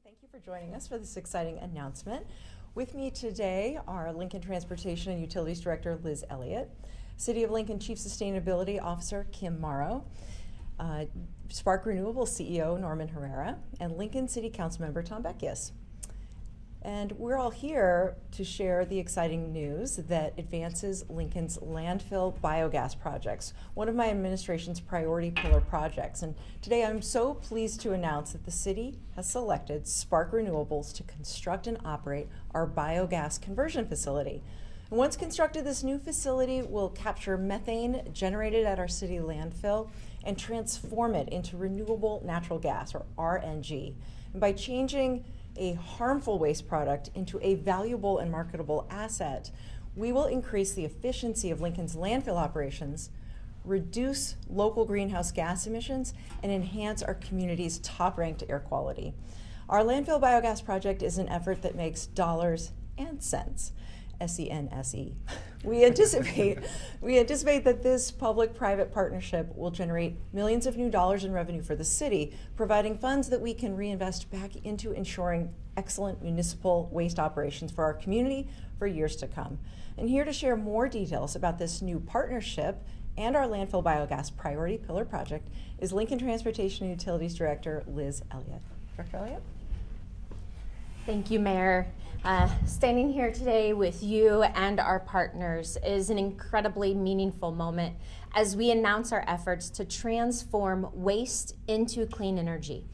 Thank you for joining us for this exciting announcement. With me today are Lincoln Transportation and Utilities Director Liz Elliott, City of Lincoln Chief Sustainability Officer Kim Morrow, Spark Renewable CEO Norman Herrera, and Lincoln City Council Member Tom Beckius. And we're all here to share the exciting news that advances Lincoln's landfill biogas projects, one of my administration's priority pillar projects. And today I'm so pleased to announce that the city has selected Spark Renewables to construct and operate our biogas conversion facility. And once constructed, this new facility will capture methane generated at our city landfill and transform it into renewable natural gas, or RNG. And by changing a harmful waste product into a valuable and marketable asset, we will increase the efficiency of Lincoln's landfill operations, reduce local greenhouse gas emissions, and enhance our community's top-ranked air quality. Our landfill biogas project is an effort that makes dollars and cents. S-E-N-S-E. We anticipate that this public-private partnership will generate millions of new dollars in revenue for the city, providing funds that we can reinvest back into ensuring excellent municipal waste operations for our community for years to come. And here to share more details about this new partnership and our landfill biogas priority pillar project is Lincoln Transportation and Utilities Director Liz Elliott. Director Elliott? Thank you, Mayor. Standing here today with you and our partners is an incredibly meaningful moment as we announce our efforts to transform waste into clean energy.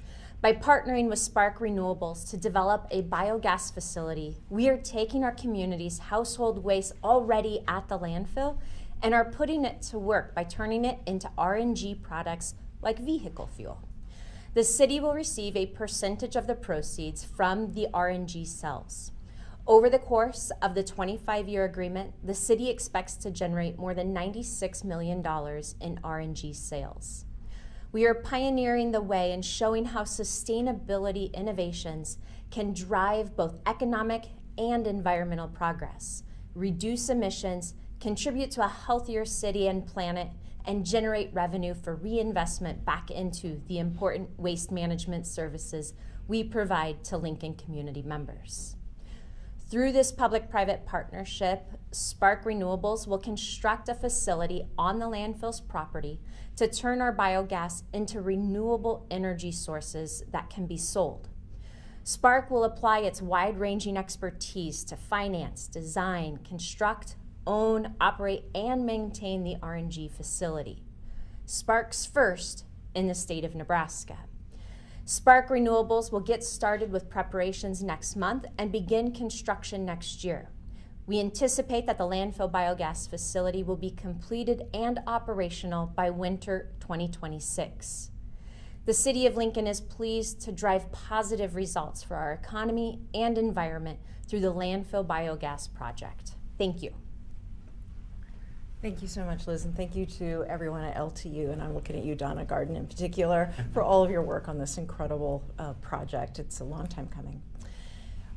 By partnering with Spark Renewables to develop a biogas facility, we are taking our community's household waste already at the landfill and are putting it to work by turning it into RNG products like vehicle fuel. The city will receive a percentage of the proceeds from the RNG cells. Over the course of the 25-year agreement, the city expects to generate more than $96 million in RNG sales. We are pioneering the way and showing how sustainability innovations can drive both economic and environmental progress, reduce emissions, contribute to a healthier city and planet, and generate revenue for reinvestment back into the important waste management services we provide to Lincoln community members. Through this public-private partnership, Spark Renewables will construct a facility on the landfill's property to turn our biogas into renewable energy sources that can be sold. Spark will apply its wide-ranging expertise to finance, design, construct, own, operate, and maintain the RNG facility. Spark's first in the state of Nebraska. Spark Renewables will get started with preparations next month and begin construction next year. We anticipate that the landfill biogas facility will be completed and operational by winter 2026. The City of Lincoln is pleased to drive positive results for our economy and environment through the landfill biogas project. Thank you. Thank you so much, Liz, and thank you to everyone at LTU, and I'm looking at you, Donna Garden, in particular, for all of your work on this incredible project. It's a long time coming.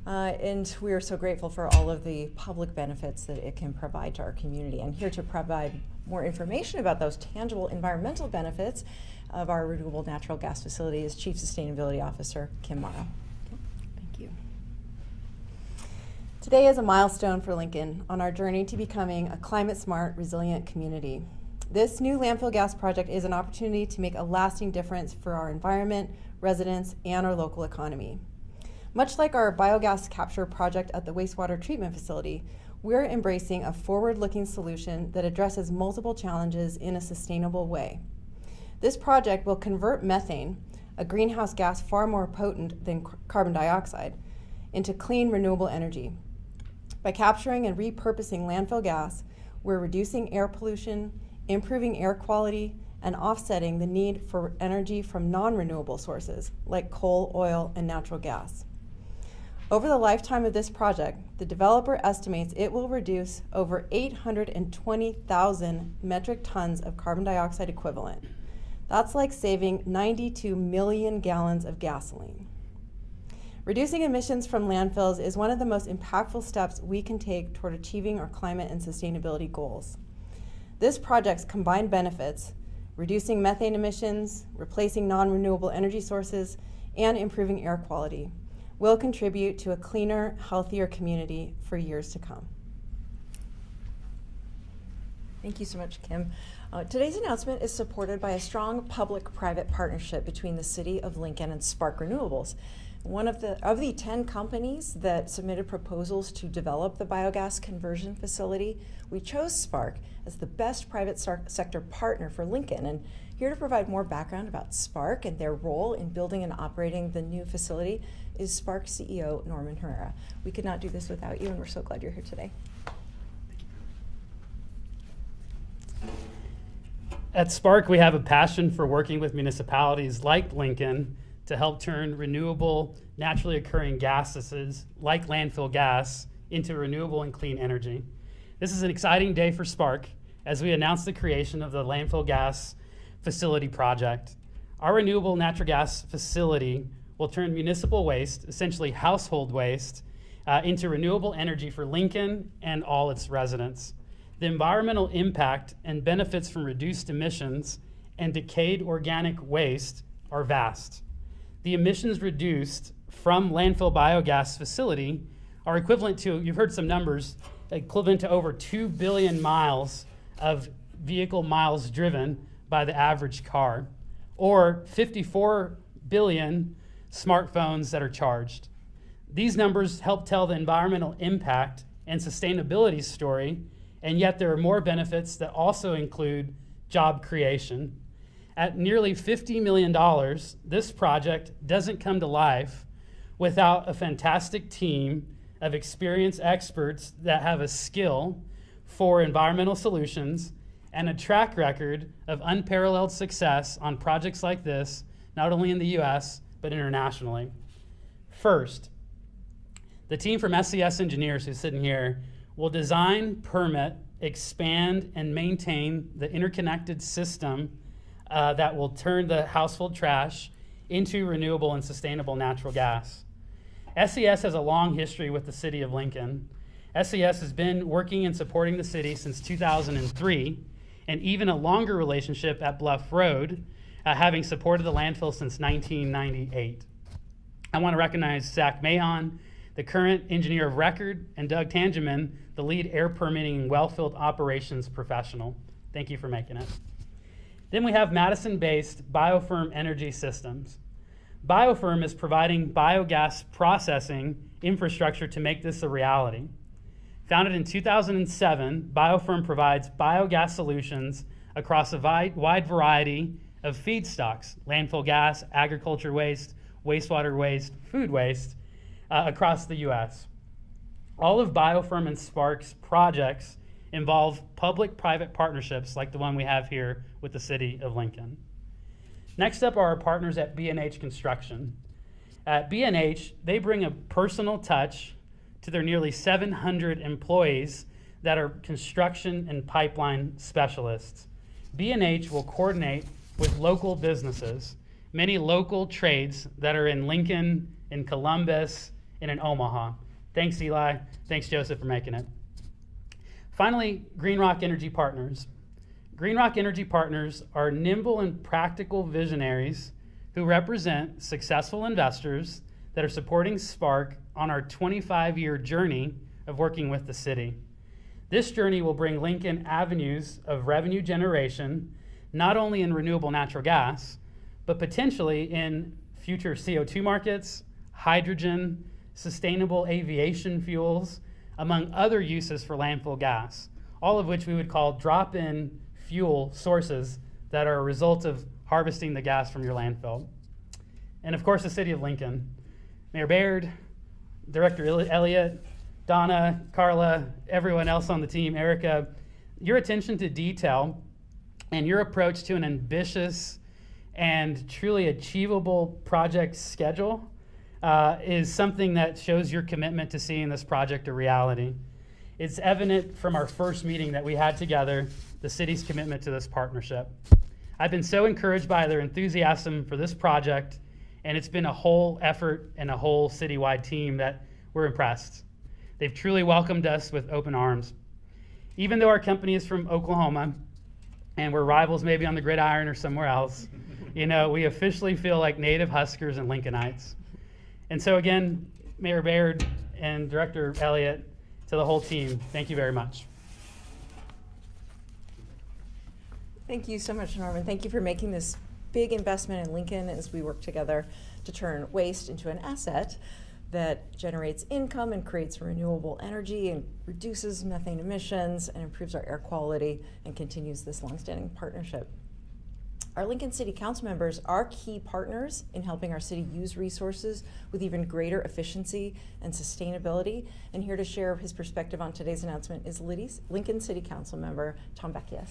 And we are so grateful for all of the public benefits that it can provide to our community. And here to provide more information about those tangible environmental benefits of our renewable natural gas facility is Chief Sustainability Officer Kim Morrow. Thank you. Today is a milestone for Lincoln on our journey to becoming a climate-smart, resilient community. This new landfill gas project is an opportunity to make a lasting difference for our environment, residents, and our local economy. Much like our biogas capture project at the wastewater treatment facility, we're embracing a forward-looking solution that addresses multiple challenges in a sustainable way. This project will convert methane, a greenhouse gas far more potent than carbon dioxide, into clean, renewable energy. By capturing and repurposing landfill gas, we're reducing air pollution, improving air quality, and offsetting the need for energy from non-renewable sources like coal, oil, and natural gas. Over the lifetime of this project, the developer estimates it will reduce over 820,000 metric tons of carbon dioxide equivalent. That's like saving 92 million gallons of gasoline. Reducing emissions from landfills is one of the most impactful steps we can take toward achieving our climate and sustainability goals. This project's combined benefits, reducing methane emissions, replacing non-renewable energy sources, and improving air quality, will contribute to a cleaner, healthier community for years to come. Thank you so much, Kim. Today's announcement is supported by a strong public-private partnership between the City of Lincoln and Spark Renewables. One of the 10 companies that submitted proposals to develop the biogas conversion facility, we chose Spark as the best private sector partner for Lincoln. And here to provide more background about Spark and their role in building and operating the new facility is Spark CEO Norman Herrera. We could not do this without you, and we're so glad you're here today. At Spark, we have a passion for working with municipalities like Lincoln to help turn renewable, naturally occurring gases like landfill gas into renewable and clean energy. This is an exciting day for Spark as we announce the creation of the landfill gas facility project. Our renewable natural gas facility will turn municipal waste, essentially household waste, into renewable energy for Lincoln and all its residents. The environmental impact and benefits from reduced emissions and decayed organic waste are vast. The emissions reduced from landfill biogas facility are equivalent to, you've heard some numbers, equivalent to over 2 billion miles of vehicle miles driven by the average car, or 54 billion smartphones that are charged. These numbers help tell the environmental impact and sustainability story, and yet there are more benefits that also include job creation. At nearly $50 million, this project doesn't come to life without a fantastic team of experienced experts that have a skill for environmental solutions and a track record of unparalleled success on projects like this, not only in the US, but internationally. First, the team from SCS Engineers who's sitting here will design, permit, expand, and maintain the interconnected system that will turn the household trash into renewable and sustainable natural gas. SCS has a long history with the City of Lincoln. SCS has been working and supporting the city since 2003, and even a longer relationship at Bluff Road, having supported the landfill since 1998. I want to recognize Zach Mahon, the current engineer of record, and Doug Tangeman, the lead air permitting and wellfield operations professional. Thank you for making it. Then we have Madison-based Biofirm Energy Systems. Biofirm is providing biogas processing infrastructure to make this a reality. Founded in 2007, Biofirm provides biogas solutions across a wide variety of feedstocks, landfill gas, agriculture waste, wastewater waste, food waste, across the US. All of Biofirm and Spark's projects involve public-private partnerships like the one we have here with the City of Lincoln. Next up are our partners at B&H Construction. At B&H, they bring a personal touch to their nearly 700 employees that are construction and pipeline specialists. B&H will coordinate with local businesses, many local trades that are in Lincoln, in Columbus, and in Omaha. Thanks, Eli. Thanks, Joseph, for making it. Finally, Green Rock Energy Partners. Green Rock Energy Partners are nimble and practical visionaries who represent successful investors that are supporting Spark on our 25-year journey of working with the city. This journey will bring Lincoln avenues of revenue generation, not only in renewable natural gas, but potentially in future CO2 markets, hydrogen, sustainable aviation fuels, among other uses for landfill gas, all of which we would call drop-in fuel sources that are a result of harvesting the gas from your landfill. And of course, the City of Lincoln. Mayor Baird, Director Elliott, Donna, Carla, everyone else on the team, Erica, your attention to detail and your approach to an ambitious and truly achievable project schedule is something that shows your commitment to seeing this project a reality. It's evident from our first meeting that we had together, the city's commitment to this partnership. I've been so encouraged by their enthusiasm for this project, and it's been a whole effort and a whole citywide team that we're impressed. They've truly welcomed us with open arms. Even though our company is from Oklahoma, and we're rivals maybe on the gridiron or somewhere else, we officially feel like native Huskers and Lincolnites. And so again, Mayor Baird and Director Elliott, to the whole team, thank you very much. Thank you so much, Norman. Thank you for making this big investment in Lincoln as we work together to turn waste into an asset that generates income and creates renewable energy and reduces methane emissions and improves our air quality and continues this longstanding partnership. Our Lincoln City Council members are key partners in helping our city use resources with even greater efficiency and sustainability. And here to share his perspective on today's announcement is Lincoln City Council member Tom Beckius.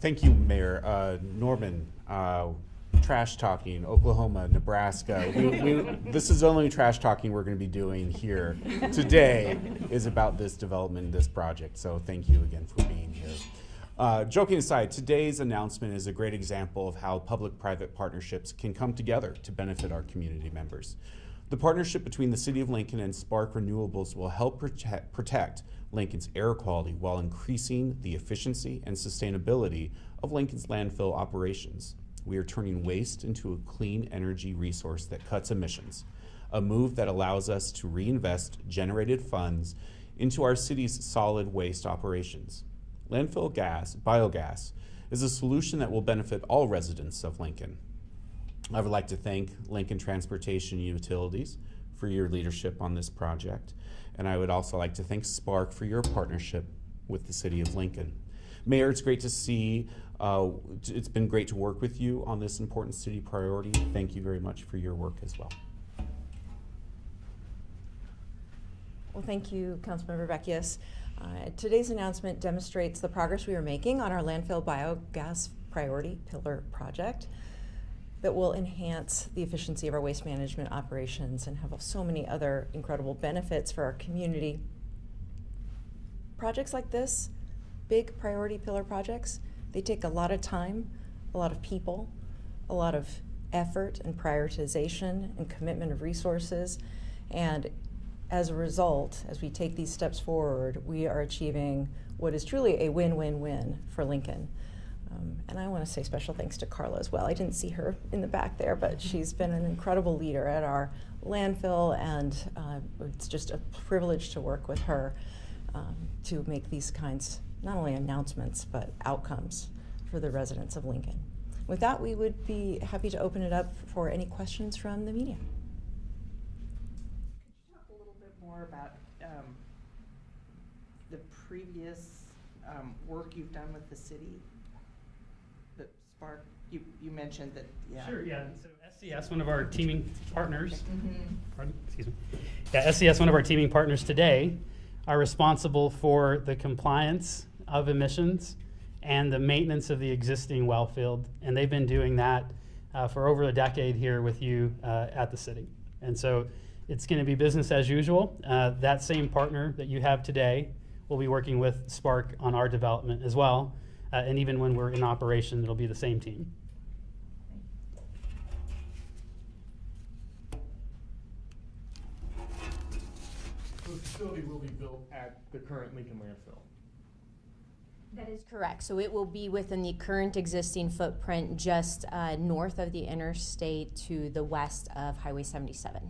Thank you, Mayor. Norman, trash talking, Oklahoma, Nebraska. This is the only trash talking we're going to be doing here today is about this development, this project. So thank you again for being here. Joking aside, today's announcement is a great example of how public-private partnerships can come together to benefit our community members. The partnership between the City of Lincoln and Spark Renewables will help protect Lincoln's air quality while increasing the efficiency and sustainability of Lincoln's landfill operations. We are turning waste into a clean energy resource that cuts emissions, a move that allows us to reinvest generated funds into our city's solid waste operations. Landfill gas, biogas, is a solution that will benefit all residents of Lincoln. I would like to thank Lincoln Transportation Utilities for your leadership on this project, and I would also like to thank Spark for your partnership with the City of Lincoln. Mayor, it's great to see, it's been great to work with you on this important city priority. Thank you very much for your work as well. Well, thank you, Councilmember Beckius. Today's announcement demonstrates the progress we are making on our landfill biogas priority pillar project that will enhance the efficiency of our waste management operations and have so many other incredible benefits for our community. Projects like this, big priority pillar projects, they take a lot of time, a lot of people, a lot of effort and prioritization and commitment of resources. And as a result, as we take these steps forward, we are achieving what is truly a win-win-win for Lincoln. And I want to say special thanks to Carla as well. I didn't see her in the back there, but she's been an incredible leader at our landfill, and it's just a privilege to work with her to make these kinds, not only announcements, but outcomes for the residents of Lincoln. With that, we would be happy to open it up for any questions from the media. Could you talk a little bit more about the previous work you've done with the city? The Spark, you mentioned that, yeah. Sure, yeah. So SCS, one of our teaming partners, pardon, excuse me. Yeah, SCS, one of our teaming partners today, are responsible for the compliance of emissions and the maintenance of the existing well field. And they've been doing that for over a decade here with you at the city. And so it's going to be business as usual. That same partner that you have today will be working with Spark on our development as well. And even when we're in operation, it'll be the same team. So the facility will be built at the current Lincoln landfill? That is correct. So it will be within the current existing footprint just north of the interstate to the west of Highway 77.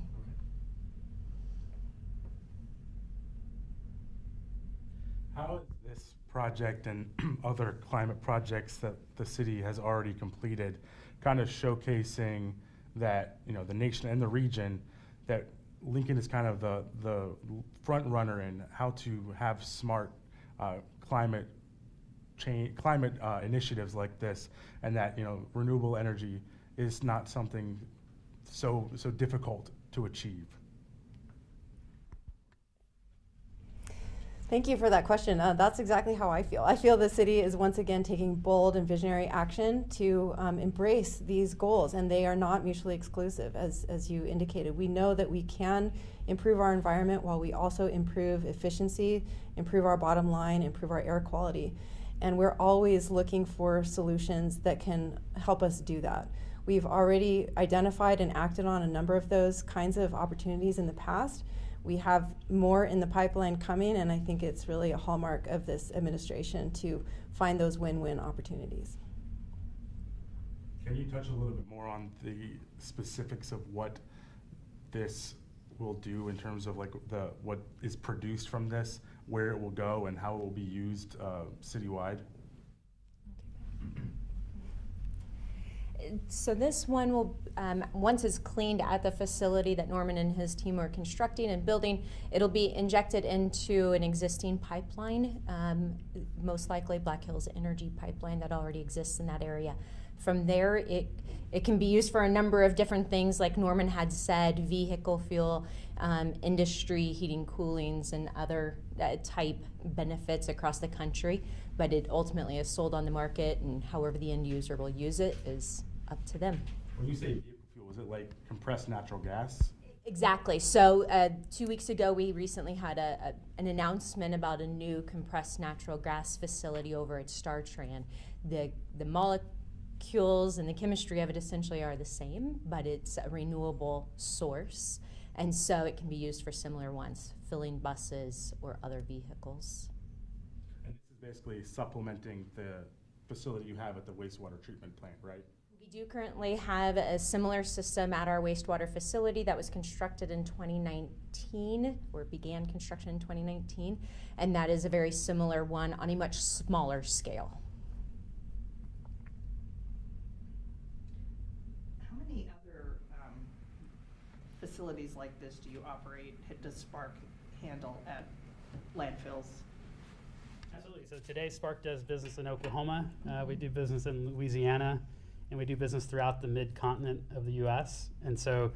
How is this project and other climate projects that the city has already completed kind of showcasing that, you know, the nation and the region, that Lincoln is kind of the front runner in how to have smart climate initiatives like this, and that, you know, renewable energy is not something so difficult to achieve? Thank you for that question. That's exactly how I feel. I feel the city is once again taking bold and visionary action to embrace these goals, and they are not mutually exclusive, as you indicated. We know that we can improve our environment while we also improve efficiency, improve our bottom line, improve our air quality. And we're always looking for solutions that can help us do that. We've already identified and acted on a number of those kinds of opportunities in the past. We have more in the pipeline coming, and I think it's really a hallmark of this administration to find those win-win opportunities. Can you touch a little bit more on the specifics of what this will do in terms of like what is produced from this, where it will go, and how it will be used citywide? So this one will, once it's cleaned at the facility that Norman and his team are constructing and building, it'll be injected into an existing pipeline, most likely Black Hills Energy pipeline that already exists in that area. From there, it can be used for a number of different things, like Norman had said, vehicle fuel, industry, heating, coolings, and other type benefits across the country. But it ultimately is sold on the market, and however the end user will use it is up to them. When you say vehicle fuel, is it like compressed natural gas? Exactly. So 2 weeks ago, we recently had an announcement about a new compressed natural gas facility over at StarTran. The molecules and the chemistry of it essentially are the same, but it's a renewable source, and so it can be used for similar ones, filling buses or other vehicles. And this is basically supplementing the facility you have at the wastewater treatment plant, right? We do currently have a similar system at our wastewater facility that was constructed in 2019, or began construction in 2019, and that is a very similar one on a much smaller scale. How many other facilities like this do you operate? Does Spark handle at landfills? Absolutely. So today, Spark does business in Oklahoma. We do business in Louisiana, and we do business throughout the mid-continent of the U.S. And so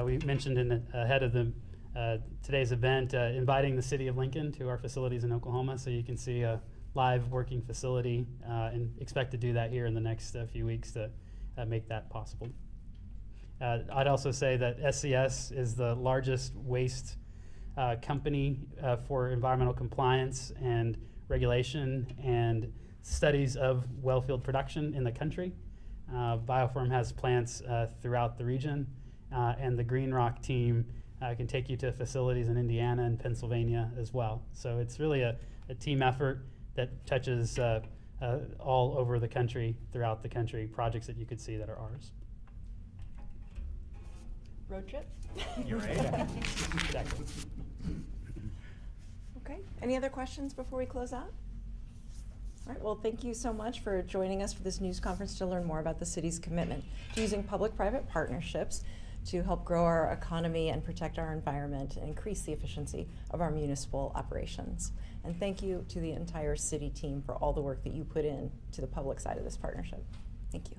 we mentioned ahead of today's event, inviting the city of Lincoln to our facilities in Oklahoma, so you can see a live working facility, and expect to do that here in the next few weeks to make that possible. I'd also say that SCS is the largest waste company for environmental compliance and regulation and studies of wellfield production in the country. Bioform has plants throughout the region, and the Green Rock team can take you to facilities in Indiana and Pennsylvania as well. So it's really a team effort that touches all over the country, throughout the country, projects that you could see that are ours. Road trip? You're right. Exactly. Okay. Any other questions before we close out? All right. Well, thank you so much for joining us for this news conference to learn more about the city's commitment to using public-private partnerships to help grow our economy and protect our environment and increase the efficiency of our municipal operations. And thank you to the entire city team for all the work that you put in to the public side of this partnership. Thank you.